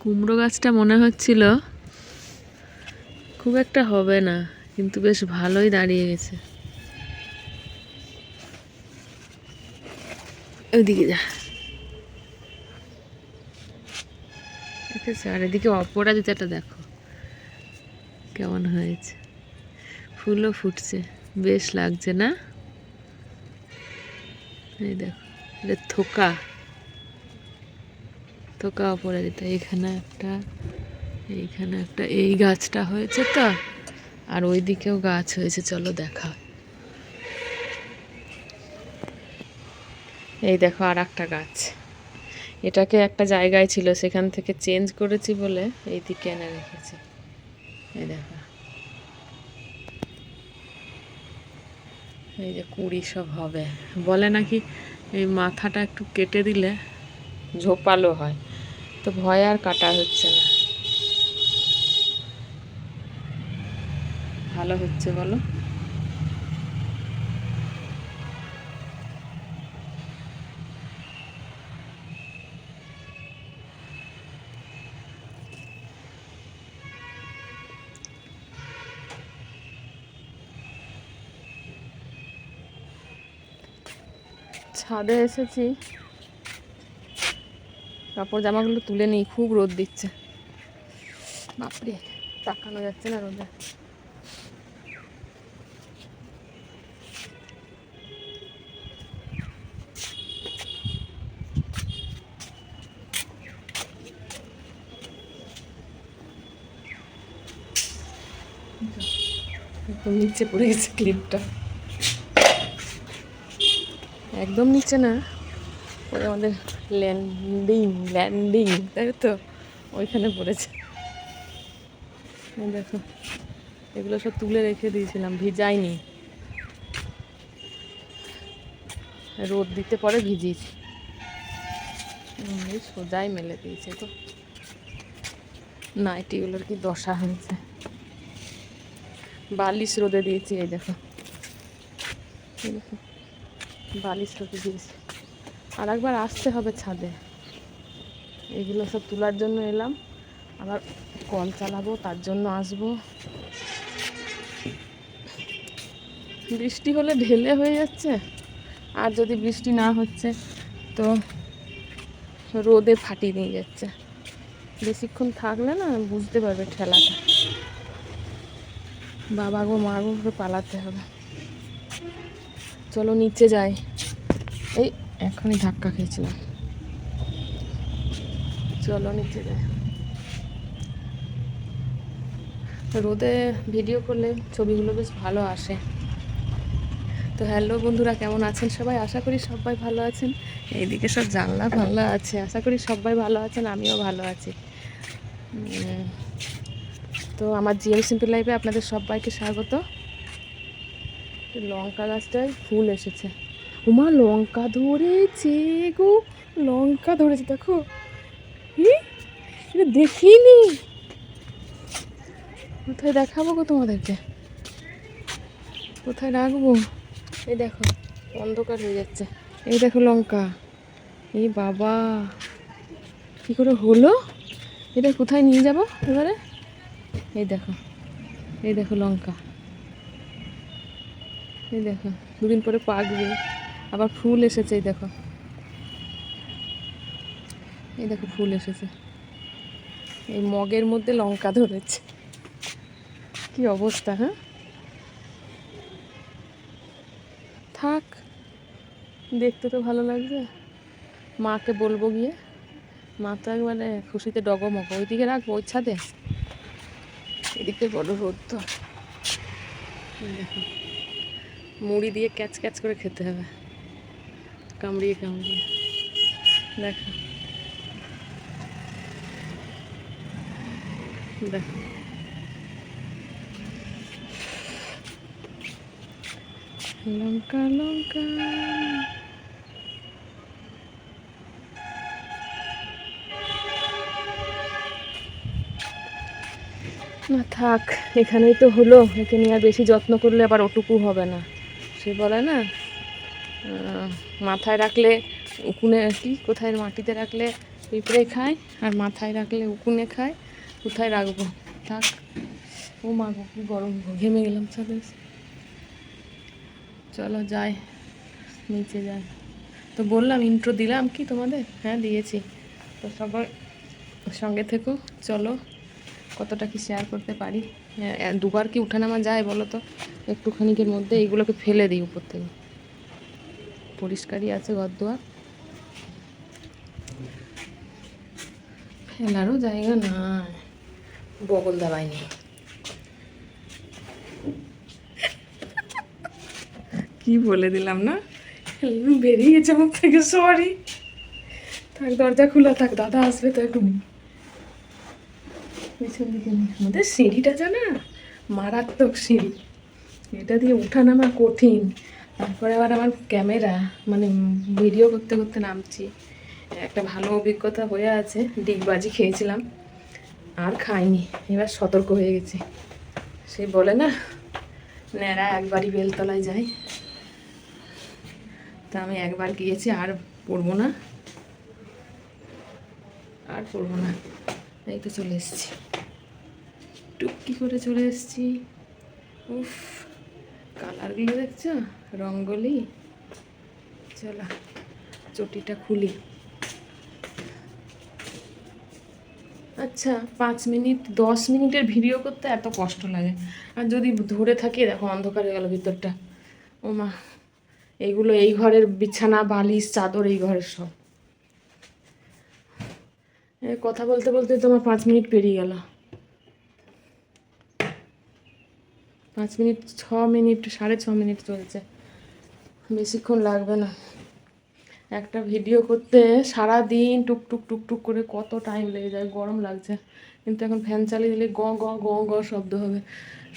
কুমড়ো গাছটা মনে হচ্ছিল খুব একটা হবে না, কিন্তু বেশ ভালোই দাঁড়িয়ে গেছে। ওইদিকে যা, দেখেছো? আর এদিকে অপরাজিতাটা দেখো কেমন হয়েছে, ফুলও ফুটছে, বেশ লাগছে না? এই দেখো, এটা থোকা থোকা অপরাজিতা। এইখানে একটা, এইখানে একটা, এই গাছটা হয়েছে তো, আর ওই দিকেও গাছ হয়েছে, চলো দেখা। এই দেখো আর একটা গাছ, এটাকে একটা জায়গায় ছিল, সেখান থেকে চেঞ্জ করেছি বলে এই দিকে এনে রেখেছি। এই দেখো, এই যে কুড়ি সব হবে। বলে নাকি এই মাথাটা একটু কেটে দিলে ঝোপালো হয়, তো ভয় আর কাটা হচ্ছে না। ভালো হচ্ছে বলো? ছাদে এসেছি, কাপড় জামাগুলো তুলে নিই, খুব রোদ দিচ্ছে। বাপরে, তাকানো যাচ্ছে না রোদে। একদম নিচে পড়ে গেছে ক্লিপটা, একদম নিচে না, ওই আমাদের ল্যান্ডিং ল্যান্ডিং, তাই তো, ওইখানে পড়েছে। দেখো, এগুলো সব তুলে রেখে দিয়েছিলাম, ভিজাইনি, রোদ দিতে পরে ভিজিয়েছি। সোজাই মেলে দিয়েছে তো, নাইটিগুলোর কি দশা হয়েছে। বালিশ রোদে দিয়েছি, এই দেখো, বালিশ রোদে দিয়েছি। আর একবার আসতে হবে ছাদে, এগুলো সব তোলার জন্য এলাম, আবার কল চালাবো, তার জন্য আসবো। বৃষ্টি হলে ঢেলে হয়ে যাচ্ছে, আর যদি বৃষ্টি না হচ্ছে তো রোদে ফাটিয়ে নিয়ে যাচ্ছে। বেশিক্ষণ থাকলে না বুঝতে পারবে ঠেলাটা। বাবা গো মা গো করে পালাতে হবে। চলো নিচে যাই, এই এখনই ধাক্কা খেয়েছিলাম। চলো নিচে যাই, রোদে ভিডিও করলে ছবিগুলো বেশ ভালো আসে। তো হ্যালো বন্ধুরা, কেমন আছেন সবাই? আশা করি সবাই ভালো আছেন। এইদিকে সব জানলা ভালো আছে, আশা করি সবাই ভালো আছেন, আমিও ভালো আছি। তো আমার জিএম সিম্পল লাইফে আপনাদের সবাইকে স্বাগত। লঙ্কা গাছটায় ফুল এসেছে, উমা লঙ্কা ধরেছে গো, লঙ্কা ধরেছে দেখো, এটা দেখিনি। কোথায় দেখাবো গো তোমাদেরকে, কোথায় রাখবো? এই দেখো, অন্ধকার হয়ে যাচ্ছে। এই দেখো লঙ্কা, এই বাবা কি করে হলো এটা, কোথায় নিয়ে যাব এবারে? এই দেখো, এই দেখো লঙ্কা, এই দেখো, দুদিন পরে পাকবে, আবার ফুল এসেছে। এই দেখো, এই দেখো ফুল এসেছে, এই মগের মধ্যে লঙ্কা ধরেছে, কি অবস্থা। হ্যাঁ থাক, দেখতে তো ভালো লাগছে, মাকে বলবো গিয়ে, মা তো একবারে খুশিতে ডগমগ। ওইদিকে রাখবো, ওই ছাদে, এদিকে বড় রোদ তো। দেখো, মুড়ি দিয়ে ক্যাচ ক্যাচ করে খেতে হবে, কামড়িয়ে কামড়িয়ে। দেখো দেখো, লঙ্কা লঙ্কা। না থাক, এখানেই তো হলো, একে নিয়ে আর বেশি যত্ন করলে আবার ওটুকু হবে না। সে বলে না, মাথায় রাখলে উকুনে কি, কোথায় মাটিতে রাখলে পিঁপড়ে খায় আর মাথায় রাখলে উকুনে খায়। কোথায় রাখবো? থাক। ও মা গো, কি গরম, ঘেমে গেলাম ছাদে এসে। চলো যাই, নিচে যাই। তো বললাম, ইন্ট্রো দিলাম কি তোমাদের? হ্যাঁ দিয়েছি। তো সবাই সঙ্গে থেকো, চলো কতটা কি শেয়ার করতে পারি। দুবার কি উঠানামা যায় বলো তো? একটুখানিকের মধ্যে এইগুলোকে ফেলে দিই উপর থেকে। পরিষ্কারই আছে ঘরদুয়ার, ফেলারও জায়গা নাই। বগল দাবাইনি, কি বলে দিলাম না? বেরিয়ে গেছে মুখ থেকে, সরি। থাক, দরজা খোলা থাক, দাদা আসবে তো এখনই। পিছন দিকে নেই, আমাদের সিঁড়িটা জানা মারাত্মক সিঁড়ি, এটা দিয়ে ওঠানামা কঠিন। তারপরে আবার আমার ক্যামেরা, মানে ভিডিও করতে করতে নামছি। একটা ভালো অভিজ্ঞতা হয়ে আছে, ডিগবাজি খেয়েছিলাম, আর খাইনি। এবার সতর্ক হয়ে গেছি। সেই বলে না, ন্যাড়া একবারই বেলতলায় যায়। তা আমি একবার গিয়েছি, আর পড়বো না, আর পড়বো না। এই তো চলে এসেছি, টুকি করে চলে এসেছি। উফ, কালারগুলো দেখছো, রঙ্গোলি। চলো চটিটা খুলি। আচ্ছা, 5 মিনিট 10 মিনিটের ভিডিও করতে এত কষ্ট লাগে, আর যদি ধরে থাকি, দেখো অন্ধকার হয়ে গেল ভিতরটা। ও মা, এইগুলো এই ঘরের বিছানা, বালিশ, চাদর এই ঘরের সব। কথা বলতে বলতে তোমার 5 মিনিট পেরিয়ে গেল। 5 মিনিট, 6 মিনিট, 6.5 মিনিট চলছে, বেশিক্ষণ লাগবে না। একটা ভিডিও করতে সারা দিন টুকটুক টুকটুক করে কত টাইম লেগে যায়। গরম লাগছে, কিন্তু এখন ফ্যান চালিয়ে দিলে গ গ গ গ শব্দ হবে।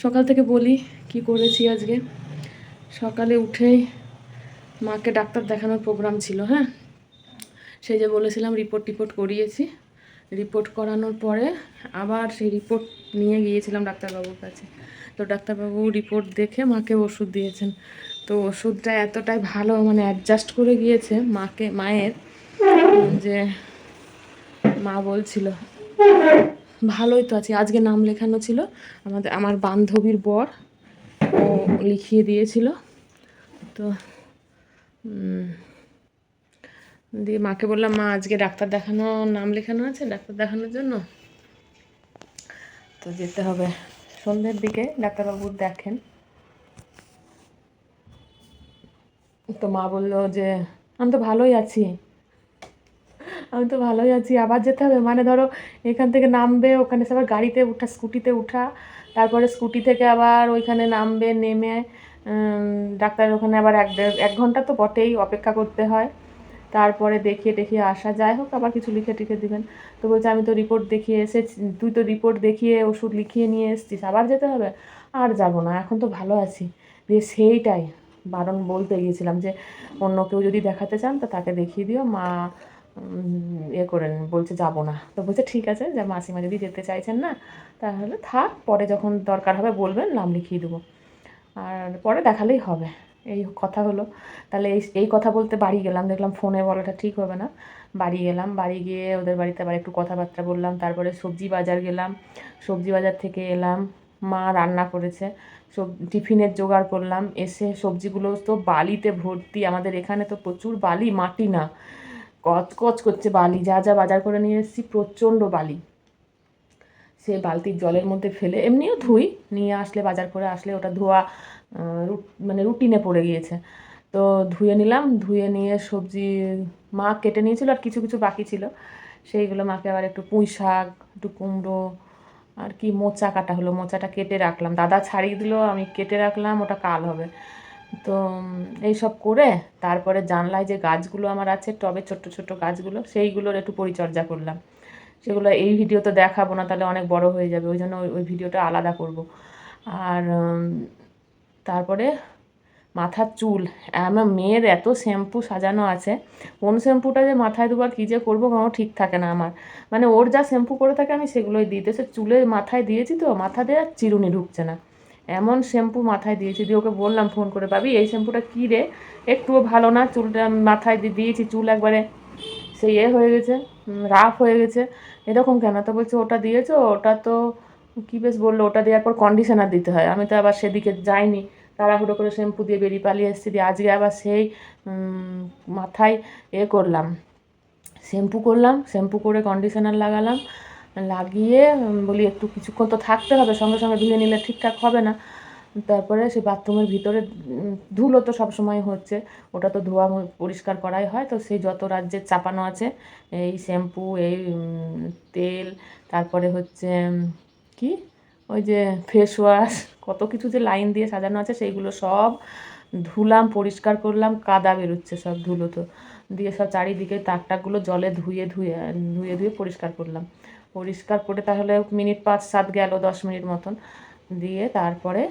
সকাল থেকে বলি কি করেছি আজকে। সকালে উঠেই মাকে ডাক্তার দেখানোর প্রোগ্রাম ছিল, হ্যাঁ, সেই যে বলেছিলাম রিপোর্ট করিয়েছি। রিপোর্ট করানোর পরে আবার সেই রিপোর্ট নিয়ে গিয়েছিলাম ডাক্তারবাবুর কাছে। তো ডাক্তারবাবু রিপোর্ট দেখে মাকে ওষুধ দিয়েছেন। তো ওষুধটা এতটাই ভালো, মানে অ্যাডজাস্ট করে গিয়েছে মায়ের, যে মা বলছিল ভালোই তো আছি। আজকে নাম লেখানো ছিল, আমার বান্ধবীর বর, ও লিখিয়ে দিয়েছিল। তো দিয়ে মাকে বললাম, মা আজকে ডাক্তার দেখানো, নাম লেখানো আছে ডাক্তার দেখানোর জন্য, তো যেতে হবে। সন্ধ্যের দিকে ডাক্তারবাবু দেখেন। তো মা বললো যে আমি তো ভালোই আছি, আবার যেতে হবে? মানে ধরো এখান থেকে নামবে, ওখানে সে আবার গাড়িতে উঠা, স্কুটিতে উঠা, তারপরে স্কুটি থেকে আবার ওইখানে নামবে, নেমে ডাক্তারের ওখানে আবার 1 ঘন্টা তো বটেই অপেক্ষা করতে হয়। তারপরে দেখিয়ে আসা, যাই হোক, আবার কিছু লিখে টিখে দিবেন। তো বলছে আমি তো রিপোর্ট দেখিয়ে এসেছি, তুই তো রিপোর্ট দেখিয়ে ওষুধ লিখিয়ে নিয়ে এসেছিস, আবার যেতে হবে? আর যাবো না, এখন তো ভালো আছি। দিয়ে সেইটাই বলতে গিয়েছিলাম যে অন্য কেউ যদি দেখাতে চান তো তাকে দেখিয়ে দিও, মা করেন, বলছে যাবো না। তো বলছে ঠিক আছে, যে মাসিমা যদি যেতে চাইছেন না, তাহলে থাক, পরে যখন দরকার হবে বলবেন, নাম লিখিয়ে দেবো, আর পরে দেখালেই হবে। এই কথা হলো। তাহলে এই কথা বলতে বাড়ি গেলাম, দেখলাম ফোনে বলাটা ঠিক হবে না। বাড়ি গেলাম, বাড়ি গিয়ে ওদের বাড়িতে আবার একটু কথাবার্তা বললাম। তারপরে সবজি বাজার গেলাম, সবজি বাজার থেকে এলাম, মা রান্না করেছে, টিফিনের জোগাড় করলাম। এসে সবজিগুলো তো বালিতে ভর্তি, আমাদের এখানে তো প্রচুর বালি, মাটি না, কচকচ করছে বালি। যা যা বাজার করে নিয়ে এসেছি প্রচণ্ড বালি, সে বালতির জলের মধ্যে ফেলে, এমনিও ধুই, নিয়ে আসলে বাজার করে আসলে ওটা ধোয়া মানে রুটিনে পড়ে গিয়েছে। তো ধুয়ে নিলাম, ধুয়ে নিয়ে সবজি মা কেটে নিয়েছিল, আর কিছু কিছু বাকি ছিল, সেইগুলো মাকে আবার একটু পুঁই শাক, একটু কুমড়ো, আর কি মোচা কাটা হলো, মোচাটা কেটে রাখলাম, দাদা ছাড়িয়ে দিল, আমি কেটে রাখলাম, ওটা কাল হবে। তো এইসব করে তারপরে জানলায় যে গাছগুলো আমার আছে, টবে ছোট্ট ছোট্ট গাছগুলো, সেইগুলোর একটু পরিচর্যা করলাম। সেগুলো এই ভিডিওতে দেখাবো না, তাহলে অনেক বড় হয়ে যাবে, ওই জন্য ওই ভিডিওটা আলাদা করব। আর তারপরে মাথার চুল, আমার মেয়ের এত শ্যাম্পু সাজানো আছে, কোন শ্যাম্পুটা যে মাথায় দেবো আর কী যে করবো কোনো ঠিক থাকে না আমার। মানে ওর যা শ্যাম্পু করে থাকে আমি সেগুলোই দিই, তো সে চুলে মাথায় দিয়েছি, তো মাথা দিয়ে আর চিরুনি ঢুকছে না, এমন শ্যাম্পু মাথায় দিয়েছি। দিয়ে ওকে বললাম ফোন করে, ভাবি এই শ্যাম্পুটা কী রে, একটুও ভালো না, চুলটা মাথায় দিয়েছি, চুল একবারে সে হয়ে গেছে, রাফ হয়ে গেছে। এরকম কেন? তো বলছে ওটা দিয়েছো, ওটা তো কী বেশ বললো, ওটা দেওয়ার পর কন্ডিশনার দিতে হয়। আমি তো আবার সেদিকে যাইনি, তাড়াহুড়ো করে শ্যাম্পু দিয়ে বেরিয়ে পালিয়ে এসেছি। দিয়ে আজকে আবার সেই মাথায় করলাম, শ্যাম্পু করলাম, শ্যাম্পু করে কন্ডিশনার লাগালাম, লাগিয়ে বলি একটু কিছুক্ষণ তো থাকতে হবে, সঙ্গে সঙ্গে ধুয়ে নিলে ঠিকঠাক হবে না। তারপরে সে বাথরুমের ভিতরে ধুলো তো সবসময় হচ্ছে, ওটা তো ধোয়া পরিষ্কার করাই হয়। তো সেই যত রাজ্যের চাপানো আছে, এই শ্যাম্পু, এই তেল, তারপরে হচ্ছে কি ওই যে ফেস ওয়াশ, কত কিছু যে লাইন দিয়ে সাজানো আছে, সেইগুলো সব ধুলাম, পরিষ্কার করলাম। কাদা বেরোচ্ছে সব ধুলো, তো দিয়ে সব চারিদিকে তাকটাকগুলো জলে ধুয়ে ধুয়ে ধুয়ে ধুয়ে পরিষ্কার করলাম। পরিষ্কার করে তাহলে মিনিট 5-7 গেল, 10 মিনিট মতন। দিয়ে তারপরে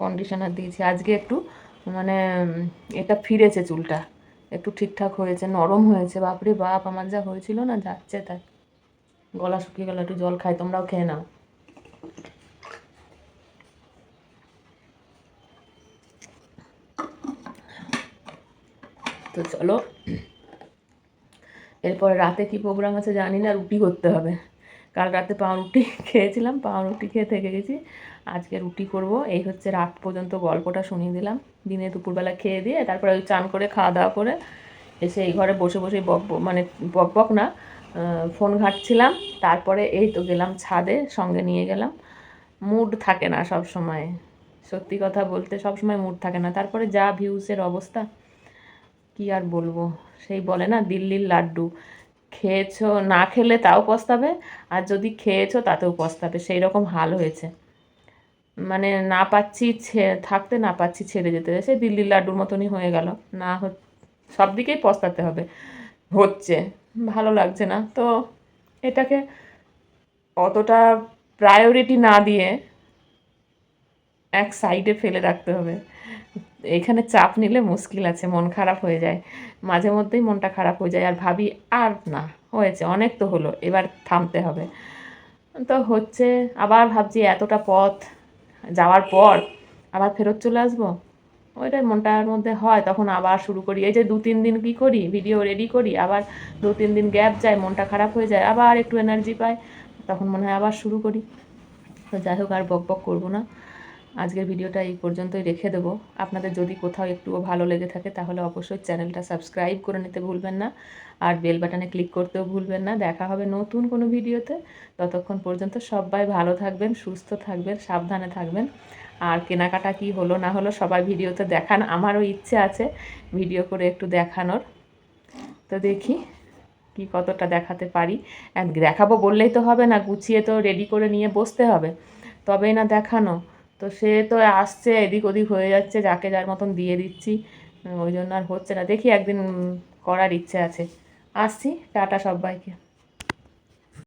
কন্ডিশনার দিয়েছি। আজকে একটু মানে এটা ফিরেছে, চুলটা একটু ঠিকঠাক হয়েছে, নরম হয়েছে। বাপরে বাপ, আমার যা হয়েছিল না, যাচ্ছে তাই। গলা শুকিয়ে গেল, একটু জল খাই, তোমরাও খেয়ে নাও। তো চলো, এরপরে রাতে কি প্রোগ্রাম আছে জানি না, রুটি করতে হবে। কাল রাতে পাউরুটি খেয়েছিলাম, পাউরুটি খেয়ে থেকে গেছি, আজকে রুটি করব। এই হচ্ছে রাত পর্যন্ত গল্পটা শুনিয়ে দিলাম। দিনে দুপুরবেলা খেয়ে দিয়ে তারপরে ওই চান করে খাওয়া দাওয়া করে এসে এই ঘরে বসে বসে মানে বক না, ফোন ঘাঁটছিলাম। তারপরে এই তো গেলাম ছাদে, সঙ্গে নিয়ে গেলাম। মুড থাকে না সব সময়, সত্যি কথা বলতে সব সময় মুড থাকে না। তারপরে যা ভিউসের অবস্থা, কি আর বলবো। সেই বলে না দিল্লির লাড্ডু, খেয়েছো, না খেলে তাও পস্তাবে, আর যদি খেয়েছো তাতেও পস্তাবে, সেই রকম হাল হয়েছে। মানে না পাচ্ছি থাকতে, না পাচ্ছি ছেড়ে যেতে, সেই দিল্লির লাড্ডুর মতনই হয়ে গেল। না সব দিকেই পস্তাতে হবে, হচ্ছে ভালো লাগছে না। তো এটাকে অতটা প্রায়োরিটি না দিয়ে এক সাইডে ফেলে রাখতে হবে। এখানে চাপ নিলে মুশকিল আছে, মন খারাপ হয়ে যায়, মাঝে মধ্যেই মনটা খারাপ হয়ে যায়। আর ভাবি আর না, হয়েছে, অনেক তো হলো, এবার থামতে হবে। তো হচ্ছে, আবার ভাবছি এতটা পথ যাওয়ার পর আবার ফেরত চলে আসবো, ওইটাই মনটার মধ্যে হয়। তখন আবার শুরু করি, এই যে 2-3 দিন কী করি, ভিডিও রেডি করি, আবার 2-3 দিন গ্যাপ যায়, মনটা খারাপ হয়ে যায়, আবার একটু এনার্জি পাই, তখন মনে হয় আবার শুরু করি। তো যাই হোক, আর বক বক করবো না, আজকের ভিডিওটা এই পর্যন্তই রেখে দেবো। আপনাদের যদি কোথাও একটুও ভালো লেগে থাকে তাহলে অবশ্যই চ্যানেলটা সাবস্ক্রাইব করে নিতে ভুলবেন না, আর বেল বাটনে ক্লিক করতেও ভুলবেন না। দেখা হবে নতুন কোনো ভিডিওতে, ততক্ষণ পর্যন্ত সবাই ভালো থাকবেন, সুস্থ থাকবেন, সাবধানে থাকবেন। আর কেনাকাটা কি হলো না হলো সবাই ভিডিওতে দেখান, আমারও ইচ্ছে আছে ভিডিও করে একটু দেখানোর। তো দেখি কি কতটা দেখাতে পারি। দেখাবো বললেই তো হবে না, গুছিয়ে তো রেডি করে নিয়ে বসতে হবে, তবেই না দেখানো। তো সে তো আসছে, এদিক ওদিক হয়ে যাচ্ছে, যাকে যার মতন দিয়ে দিচ্ছি, ওই জন্য আর হচ্ছে না। দেখি একদিন করার ইচ্ছে আছে। আসছি, টাটা সবাইকে।